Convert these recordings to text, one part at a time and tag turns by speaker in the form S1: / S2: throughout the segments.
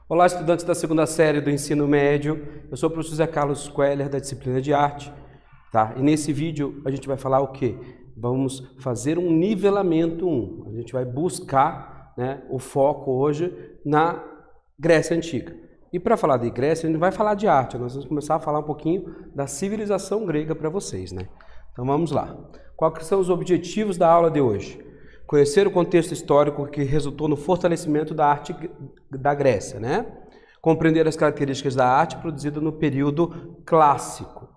S1: Olá, estudantes da segunda série do ensino médio. Eu sou o professor José Carlos Queller, da disciplina de arte. Tá? E nesse vídeo a gente vai falar o quê? Vamos fazer um nivelamento 1. A gente vai buscar, o foco hoje na Grécia Antiga. E para falar de Grécia, a gente não vai falar de arte, nós vamos começar a falar um pouquinho da civilização grega para vocês. Então vamos lá. Quais são os objetivos da aula de hoje? Conhecer o contexto histórico que resultou no fortalecimento da arte da Grécia, Compreender as características da arte produzida no período clássico,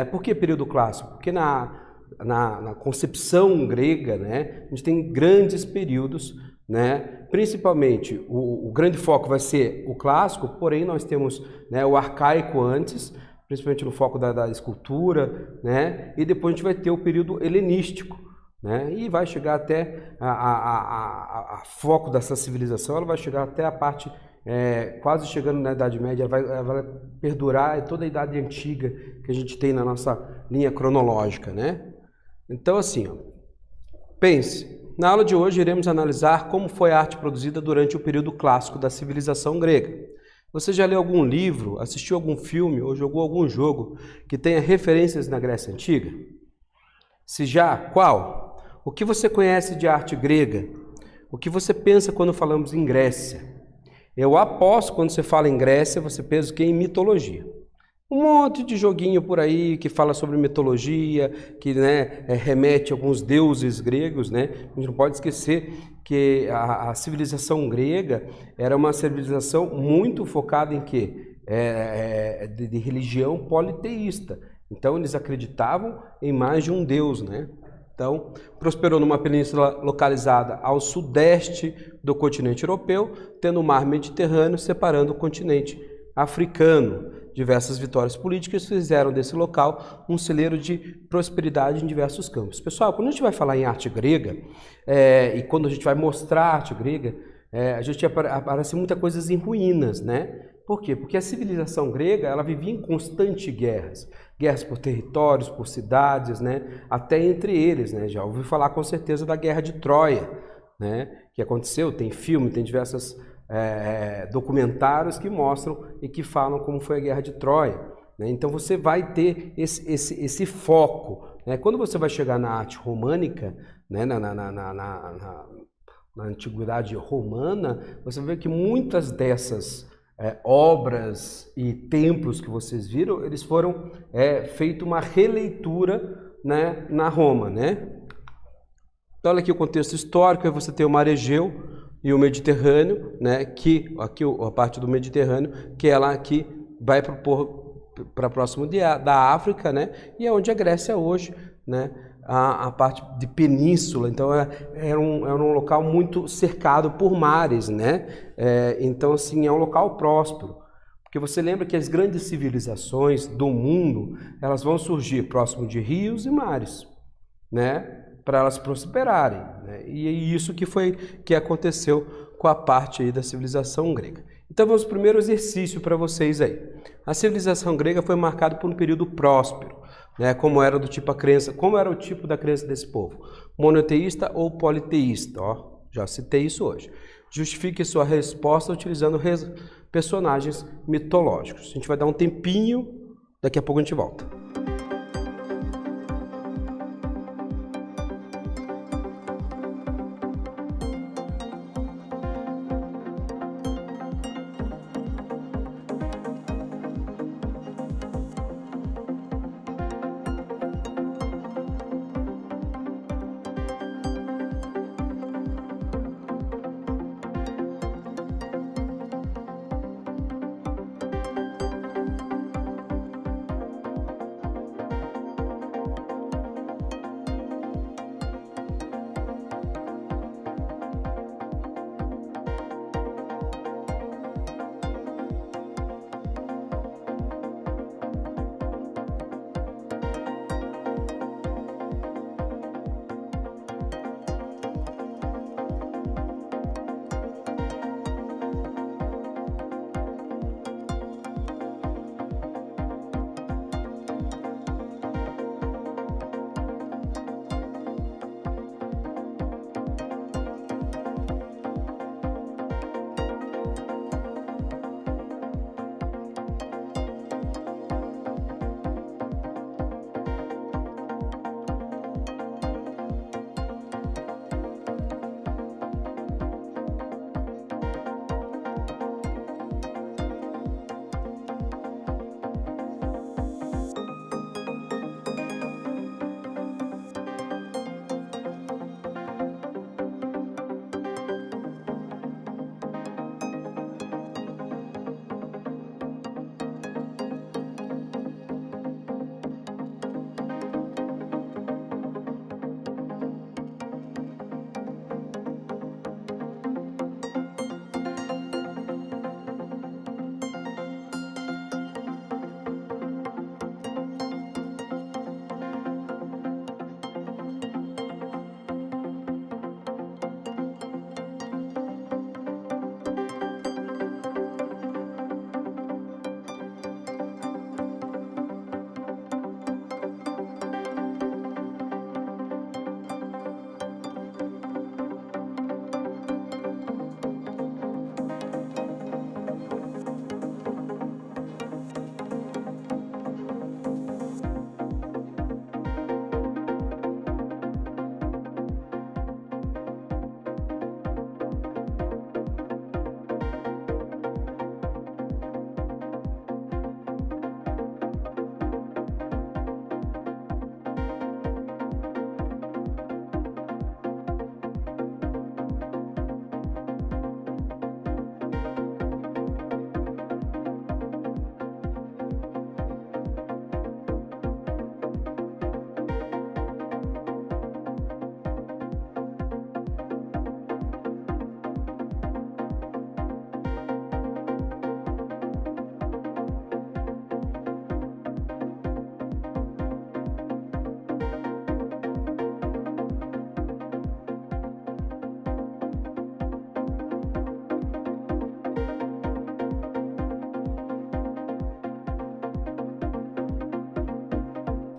S1: Por que período clássico? Porque na concepção grega, a gente tem grandes períodos, Principalmente o grande foco vai ser o clássico, porém nós temos o arcaico antes, principalmente no foco da escultura, E depois a gente vai ter o período helenístico. E vai chegar até a foco dessa civilização, ela vai chegar até a parte, quase chegando na Idade Média, ela vai perdurar toda a Idade Antiga que a gente tem na nossa linha cronológica. Então assim, pense, na aula de hoje iremos analisar como foi a arte produzida durante o período clássico da civilização grega. Você já leu algum livro, assistiu algum filme ou jogou algum jogo que tenha referências na Grécia Antiga? Se já, qual? O que você conhece de arte grega? O que você pensa quando falamos em Grécia? Eu aposto quando você fala em Grécia, você pensa que em mitologia. Um monte de joguinho por aí que fala sobre mitologia, que remete a alguns deuses gregos. A gente não pode esquecer que a civilização grega era uma civilização muito focada em quê? De religião politeísta. Então eles acreditavam em mais de um deus, Então, prosperou numa península localizada ao sudeste do continente europeu, tendo o mar Mediterrâneo separando o continente africano. Diversas vitórias políticas fizeram desse local um celeiro de prosperidade em diversos campos. Pessoal, quando a gente vai falar em arte grega, e quando a gente vai mostrar a arte grega, a gente aparece muitas coisas em ruínas, Por quê? Porque a civilização grega, ela vivia em constantes guerras. Guerras por territórios, por cidades, Até entre eles, Já ouviu falar com certeza da Guerra de Troia, Que aconteceu, tem filme, tem diversos documentários que mostram e que falam como foi a Guerra de Troia. Então você vai ter esse foco. Quando você vai chegar na arte românica, na antiguidade romana, você vai ver que muitas dessas obras e templos que vocês viram, eles foram feito uma releitura na Roma, Então olha aqui o contexto histórico, aí você tem o Mar Egeu e o Mediterrâneo, que aqui a parte do Mediterrâneo, que ela aqui vai para próximo da África, E é onde a Grécia hoje, a parte de península, então era um local muito cercado por mares, Então assim, é um local próspero, porque você lembra que as grandes civilizações do mundo, elas vão surgir próximo de rios e mares, para elas prosperarem, E é isso que aconteceu com a parte aí da civilização grega. Então vamos ao primeiro exercício para vocês aí. A civilização grega foi marcada por um período próspero, como era o tipo da crença desse povo? Monoteísta ou politeísta? Já citei isso hoje. Justifique sua resposta utilizando personagens mitológicos. A gente vai dar um tempinho, daqui a pouco a gente volta.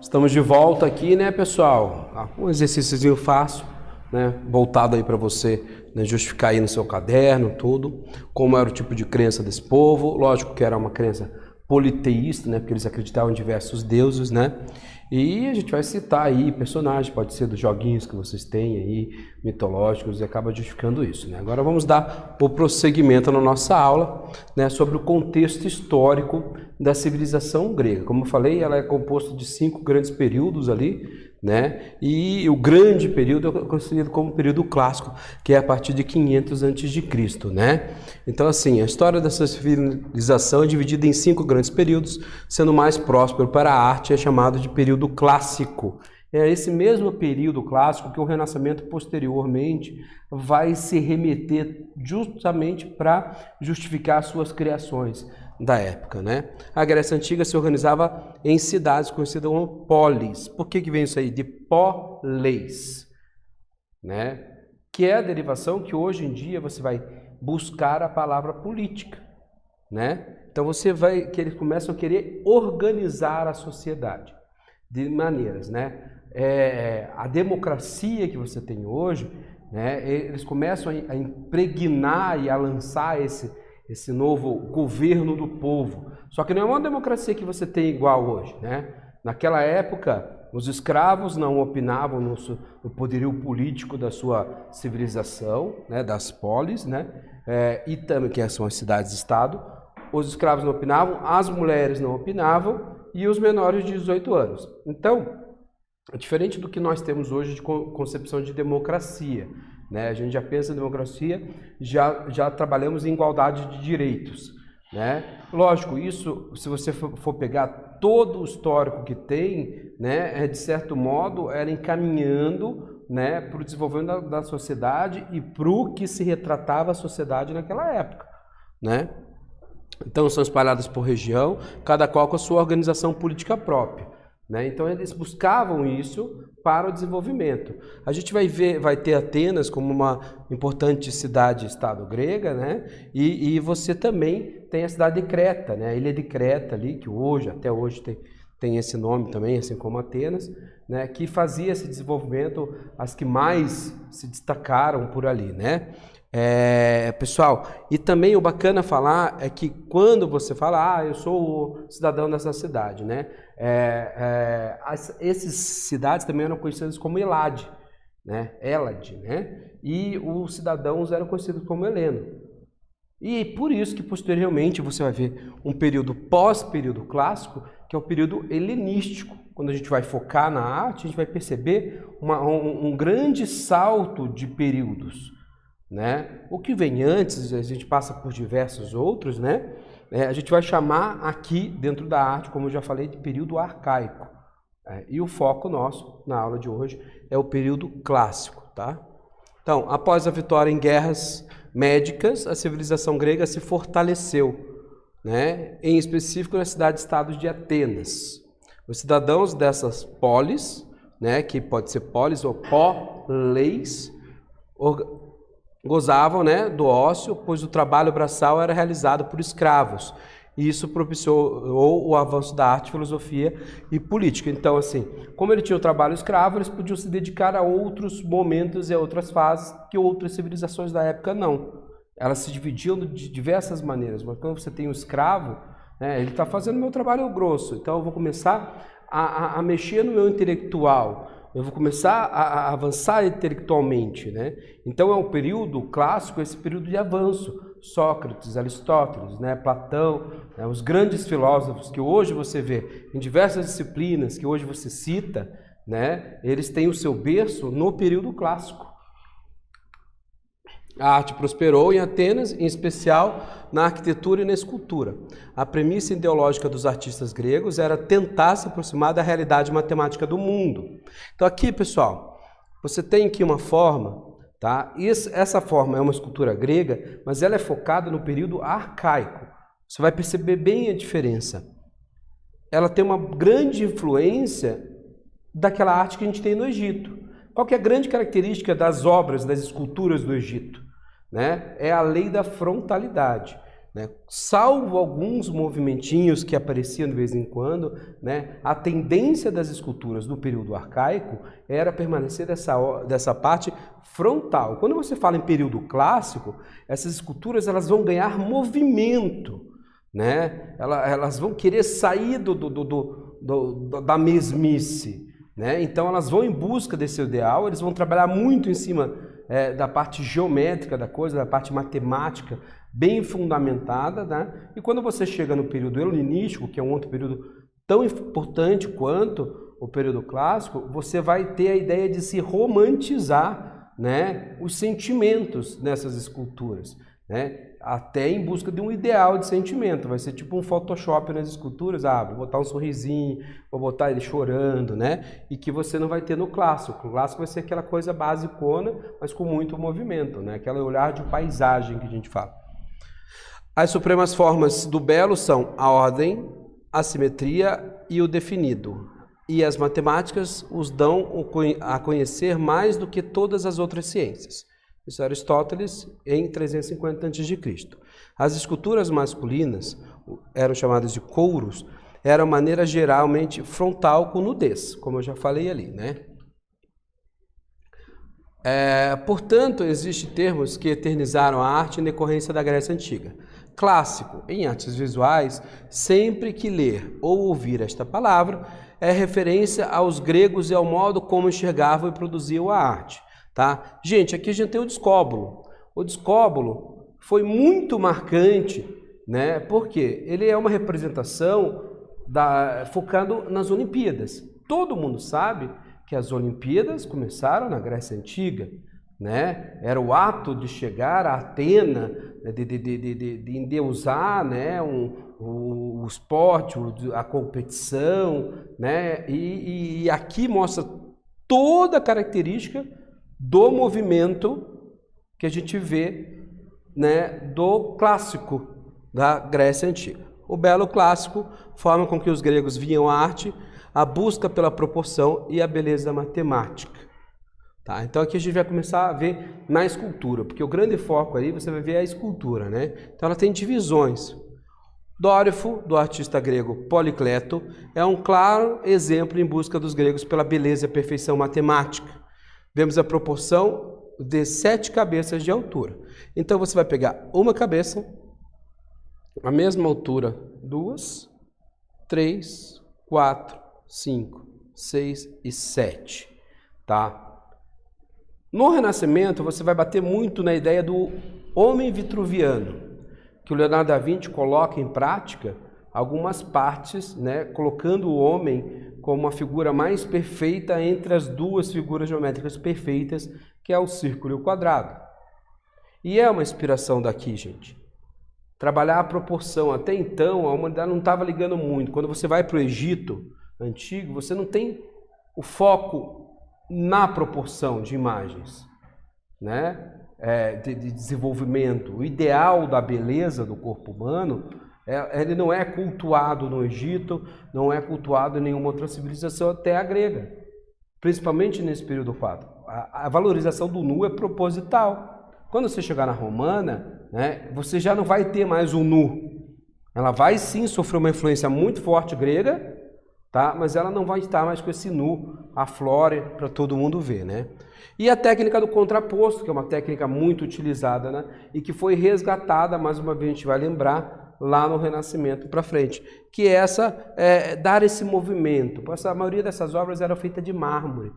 S1: Estamos de volta aqui, né, pessoal? Um exercíciozinho fácil, né, voltado aí para você, né, justificar aí no seu caderno, tudo, como era o tipo de crença desse povo. Lógico que era uma crença politeísta, né, porque eles acreditavam em diversos deuses, né? E a gente vai citar aí personagens, pode ser dos joguinhos que vocês têm aí, mitológicos, e acaba justificando isso, né? Agora vamos dar o prosseguimento na nossa aula, né, sobre o contexto histórico da civilização grega. Como eu falei, ela é composta de 5 grandes períodos ali, né? E o grande período é conhecido como período clássico, que é a partir de 500 a.C., né? Então, assim, a história dessa civilização é dividida em 5 grandes períodos, sendo o mais próspero para a arte é chamado de período clássico. É esse mesmo período clássico que o Renascimento posteriormente vai se remeter justamente para justificar suas criações da época, né? A Grécia Antiga se organizava em cidades conhecidas como polis. Por que vem isso aí? De polis, né? Que é a derivação que hoje em dia você vai buscar a palavra política, né? Então você vai que eles começam a querer organizar a sociedade de maneiras, né? A democracia que você tem hoje, né? Eles começam a impregnar e a lançar esse novo governo do povo. Só que não é uma democracia que você tem igual hoje, né? Naquela época, os escravos não opinavam no poderio político da sua civilização, né? Das polis, né? E também, que são as cidades-estado. Os escravos não opinavam, as mulheres não opinavam e os menores de 18 anos. Então, é diferente do que nós temos hoje de concepção de democracia, né? A gente já pensa em democracia, já trabalhamos em igualdade de direitos, né? Lógico, isso, se você for pegar todo o histórico que tem, né, de certo modo, era encaminhando, né, para o desenvolvimento da sociedade e para o que se retratava a sociedade naquela época, né? Então são espalhadas por região, cada qual com a sua organização política própria, né? Então eles buscavam isso para o desenvolvimento. A gente vai ter Atenas como uma importante cidade-estado grega, né? E você também tem a cidade de Creta, né? A ilha de Creta ali, que até hoje tem esse nome também, assim como Atenas, né? Que fazia esse desenvolvimento, as que mais se destacaram por ali, né? Pessoal, e também o bacana falar é que quando você fala, eu sou o cidadão dessa cidade, né? Essas cidades também eram conhecidas como Elade, né? Elade, né? E os cidadãos eram conhecidos como heleno. E por isso que posteriormente você vai ver um período pós-período clássico, que é o período helenístico. Quando a gente vai focar na arte, a gente vai perceber um grande salto de períodos, né? O que vem antes, a gente passa por diversos outros, né? A gente vai chamar aqui, dentro da arte, como eu já falei, de período arcaico. E o foco nosso, na aula de hoje, é o período clássico, tá? Então, após a vitória em guerras médicas, a civilização grega se fortaleceu, né? Em específico na cidade-estado de Atenas. Os cidadãos dessas polis, né? Que pode ser polis ou poleis, gozavam, né, do ócio, pois o trabalho braçal era realizado por escravos. E isso propiciou o avanço da arte, filosofia e política. Então, assim, como ele tinha o trabalho escravo, eles podiam se dedicar a outros momentos e a outras fases que outras civilizações da época não. Elas se dividiam de diversas maneiras. Mas quando você tem um escravo, né, ele está fazendo o meu trabalho grosso, então eu vou começar a mexer no meu intelectual. Eu vou começar a avançar intelectualmente, né? Então é um período clássico, esse período de avanço. Sócrates, Aristóteles, né? Platão, né? Os grandes filósofos que hoje você vê em diversas disciplinas, que hoje você cita, né? Eles têm o seu berço no período clássico. A arte prosperou em Atenas, em especial na arquitetura e na escultura. A premissa ideológica dos artistas gregos era tentar se aproximar da realidade matemática do mundo. Então aqui, pessoal, você tem aqui uma forma, tá? Essa forma é uma escultura grega, mas ela é focada no período arcaico. Você vai perceber bem a diferença. Ela tem uma grande influência daquela arte que a gente tem no Egito. Qual que é a grande característica das obras, das esculturas do Egito? Né? É a lei da frontalidade. né? Salvo alguns movimentinhos que apareciam de vez em quando, né? A tendência das esculturas do período arcaico era permanecer dessa parte frontal. Quando você fala em período clássico, essas esculturas elas vão ganhar movimento, né? Elas vão querer sair da mesmice, né? Então elas vão em busca desse ideal, eles vão trabalhar muito em cima da parte geométrica da coisa, da parte matemática bem fundamentada, né? E quando você chega no período helenístico, que é um outro período tão importante quanto o período clássico, você vai ter a ideia de se romantizar, né, os sentimentos nessas esculturas, né? Até em busca de um ideal de sentimento. Vai ser tipo um Photoshop nas esculturas, vou botar um sorrisinho, vou botar ele chorando, né? E que você não vai ter no clássico. O clássico vai ser aquela coisa basicona, mas com muito movimento, né? Aquele olhar de paisagem que a gente fala. As supremas formas do belo são a ordem, a simetria e o definido. E as matemáticas os dão a conhecer mais do que todas as outras ciências. Isso é Aristóteles em 350 a.C. As esculturas masculinas, eram chamadas de couros, eram maneira geralmente frontal com nudez, como eu já falei ali, né? Portanto, existem termos que eternizaram a arte em decorrência da Grécia Antiga. Clássico, em artes visuais, sempre que ler ou ouvir esta palavra, é referência aos gregos e ao modo como enxergavam e produziam a arte. Tá? Gente, aqui a gente tem o Discóbulo. O Discóbulo foi muito marcante, né? Porque ele é uma representação focado nas Olimpíadas. Todo mundo sabe que as Olimpíadas começaram na Grécia Antiga, né? Era o ato de chegar a Atena, de endeusar, né, o esporte, a competição, né? E aqui mostra toda a característica do movimento que a gente vê, né, do clássico da Grécia Antiga. O belo clássico forma com que os gregos viam a arte, a busca pela proporção e a beleza matemática. Tá? Então aqui a gente vai começar a ver na escultura, porque o grande foco aí você vai ver a escultura, né? Então ela tem divisões. Dórifo, do artista grego Policleto, é um claro exemplo em busca dos gregos pela beleza e a perfeição matemática. Vemos a proporção de 7 cabeças de altura. Então você vai pegar uma cabeça, a mesma altura, 2, 3, 4, 5, 6 e 7. Tá? No Renascimento você vai bater muito na ideia do homem vitruviano, que o Leonardo da Vinci coloca em prática algumas partes, né, colocando o homem como a figura mais perfeita entre as duas figuras geométricas perfeitas, que é o círculo e o quadrado. E é uma inspiração daqui, gente. Trabalhar a proporção. Até então, a humanidade não estava ligando muito. Quando você vai para o Egito antigo, você não tem o foco na proporção de imagens, né? De desenvolvimento. O ideal da beleza do corpo humano, ele não é cultuado no Egito, não é cultuado em nenhuma outra civilização, até a grega, principalmente nesse período 4. A valorização do nu é proposital. Quando você chegar na romana, né, você já não vai ter mais o nu. Ela vai sim sofrer uma influência muito forte grega, tá? Mas ela não vai estar mais com esse nu à flore para todo mundo ver, né? E a técnica do contraposto, que é uma técnica muito utilizada, né? E que foi resgatada, mais uma vez a gente vai lembrar, lá no Renascimento para frente, que dar esse movimento. A maioria dessas obras era feita de mármore,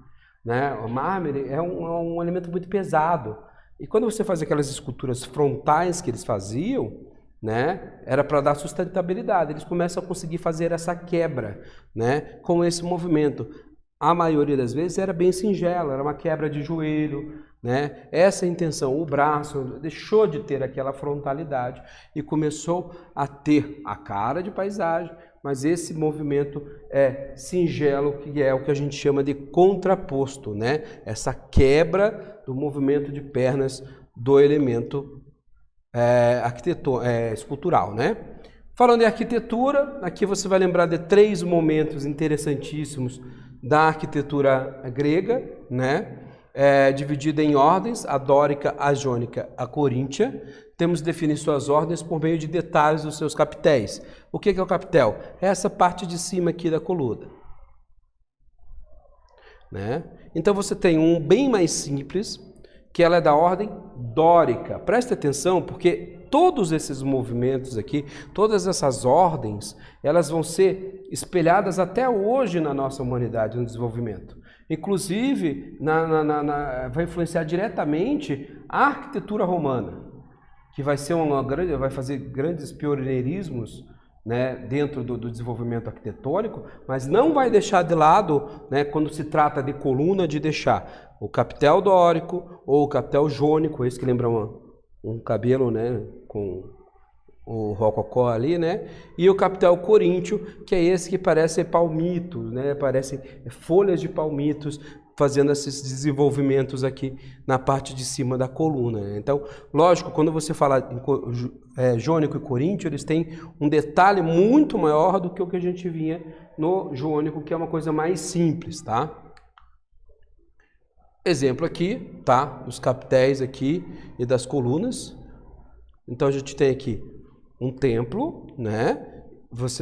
S1: né? O mármore é um elemento muito pesado. E quando você faz aquelas esculturas frontais que eles faziam, né, era para dar sustentabilidade. Eles começam a conseguir fazer essa quebra, né, com esse movimento. A maioria das vezes era bem singela, era uma quebra de joelho, né? Essa é a intenção. O braço deixou de ter aquela frontalidade e começou a ter a cara de paisagem, mas esse movimento é singelo, que é o que a gente chama de contraposto, né? Essa quebra do movimento de pernas do elemento escultural, né? Falando em arquitetura, aqui você vai lembrar de 3 momentos interessantíssimos da arquitetura grega, né? dividida em ordens, a dórica, a jônica, a coríntia. Temos de definir suas ordens por meio de detalhes dos seus capitéis. O que é o capitel? É essa parte de cima aqui da coluna. Né? Então você tem um bem mais simples, que ela é da ordem dórica. Preste atenção, porque todos esses movimentos aqui, todas essas ordens, elas vão ser espelhadas até hoje na nossa humanidade, no desenvolvimento. Inclusive, vai influenciar diretamente a arquitetura romana, que vai ser vai fazer grandes pioneirismos, né, dentro do desenvolvimento arquitetônico, mas não vai deixar de lado, né, quando se trata de coluna, de deixar o capitel dórico ou o capitel jônico, esse que lembra um cabelo, né, com o rococó ali, né, e o capitel coríntio, que é esse que parece palmitos, né, parecem folhas de palmitos, fazendo esses desenvolvimentos aqui na parte de cima da coluna. Então, lógico, quando você fala em jônico e coríntio, eles têm um detalhe muito maior do que o que a gente vinha no jônico, que é uma coisa mais simples, tá? Exemplo aqui, tá? Dos capitéis aqui e das colunas. Então, a gente tem aqui um templo, né?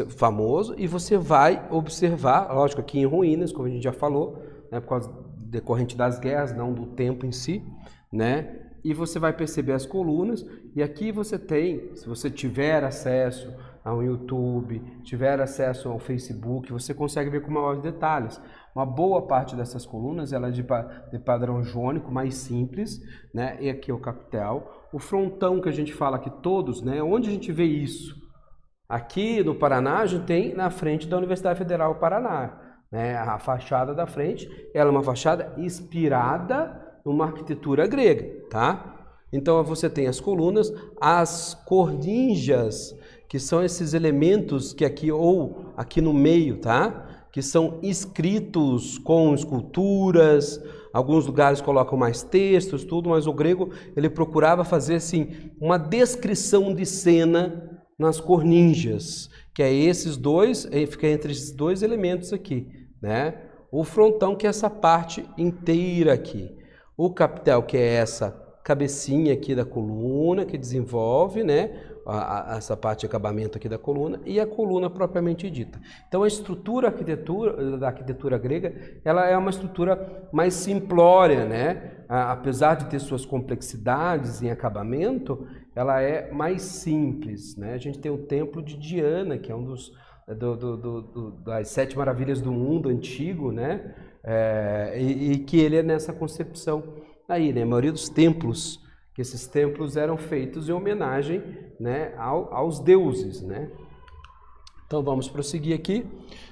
S1: Famoso, e você vai observar, lógico, aqui em ruínas, como a gente já falou, né, por causa decorrente das guerras, não do tempo em si, né? E você vai perceber as colunas, e aqui você tem, se você tiver acesso ao YouTube, tiver acesso ao Facebook, você consegue ver com maiores detalhes. Uma boa parte dessas colunas ela é de padrão jônico, mais simples, né? E aqui é o capitel. O frontão que a gente fala aqui todos, né? Onde a gente vê isso? Aqui no Paraná, a gente tem na frente da Universidade Federal do Paraná. Né? A fachada da frente, ela é uma fachada inspirada numa arquitetura grega, tá? Então você tem as colunas, as corninjas, que são esses elementos que aqui ou aqui no meio, tá? Que são escritos com esculturas, alguns lugares colocam mais textos, tudo, mas o grego ele procurava fazer assim uma descrição de cena nas corninjas, que é esses dois, fica entre esses dois elementos aqui, né? O frontão, que é essa parte inteira aqui. O capitel, que é essa cabecinha aqui da coluna, que desenvolve, né? Essa parte de acabamento aqui da coluna, e a coluna propriamente dita. Então a estrutura da arquitetura grega, ela é uma estrutura mais simplória, né? Apesar de ter suas complexidades em acabamento, ela é mais simples, né? A gente tem o Templo de Diana, que é um das 7 maravilhas do mundo antigo, né? E que ele é nessa concepção aí, né? A maioria dos templos, que esses templos eram feitos em homenagem, né, aos deuses, né? Então vamos prosseguir aqui.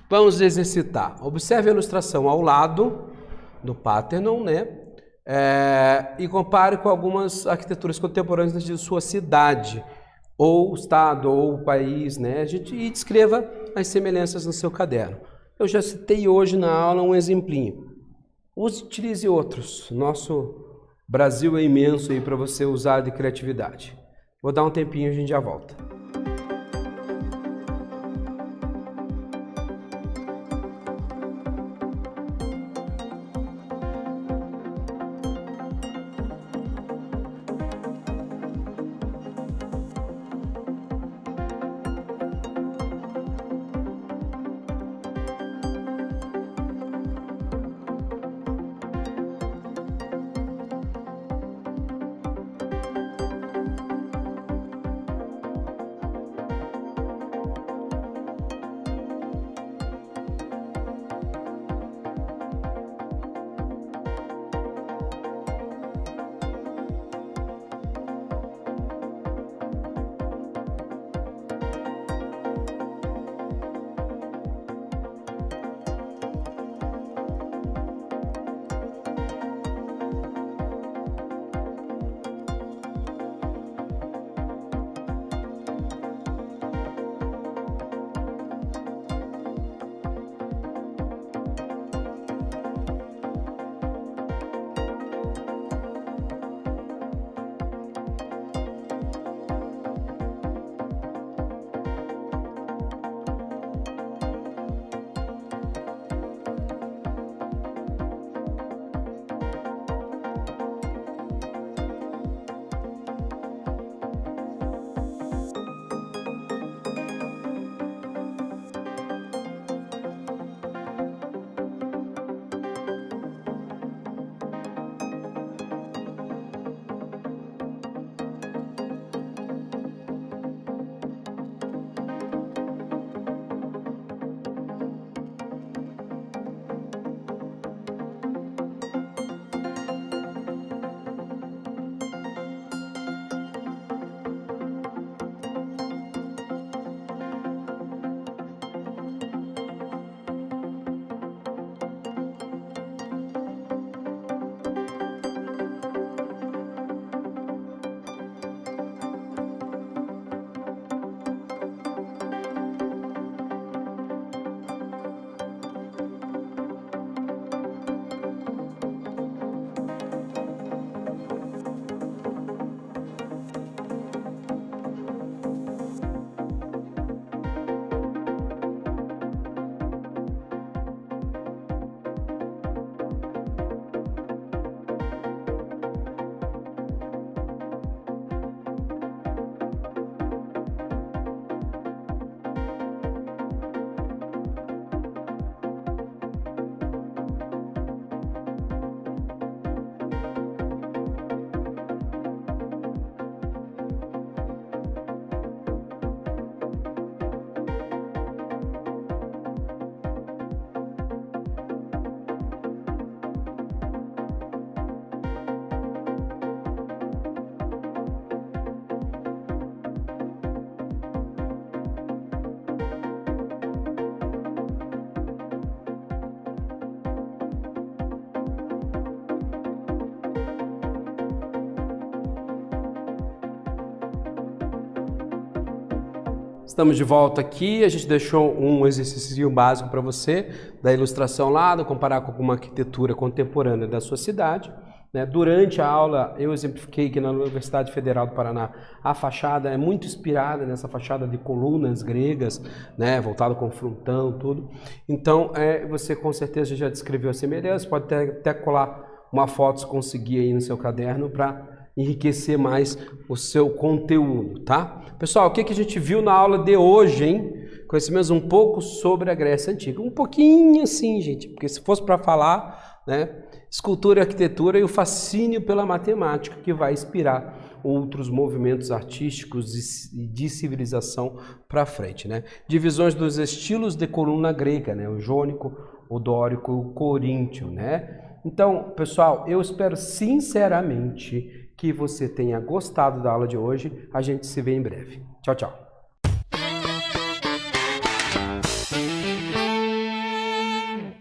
S1: Vamos exercitar. Observe a ilustração ao lado do Parthenon, né? E compare com algumas arquiteturas contemporâneas de sua cidade, ou estado, ou país, né? E descreva as semelhanças no seu caderno. Eu já citei hoje na aula um exemplinho. Utilize outros. Nosso Brasil é imenso aí para você usar de criatividade. Vou dar um tempinho e a gente já volta. Estamos de volta aqui, a gente deixou um exercício básico para você, da ilustração lá, do comparar com alguma arquitetura contemporânea da sua cidade. Durante a aula, eu exemplifiquei que na Universidade Federal do Paraná a fachada é muito inspirada nessa fachada de colunas gregas, voltado com frontão, tudo. Então, você com certeza já descreveu a semelhança, pode até colar uma foto se conseguir aí no seu caderno para enriquecer mais o seu conteúdo, tá? Pessoal, o que a gente viu na aula de hoje, hein? Conhecemos um pouco sobre a Grécia Antiga. Um pouquinho assim, gente, porque se fosse para falar, escultura e arquitetura e o fascínio pela matemática que vai inspirar outros movimentos artísticos e de civilização para frente, Divisões dos estilos de coluna grega, o jônico, o dórico e o coríntio, Então, pessoal, eu espero sinceramente que você tenha gostado da aula de hoje. A gente se vê em breve. Tchau, tchau.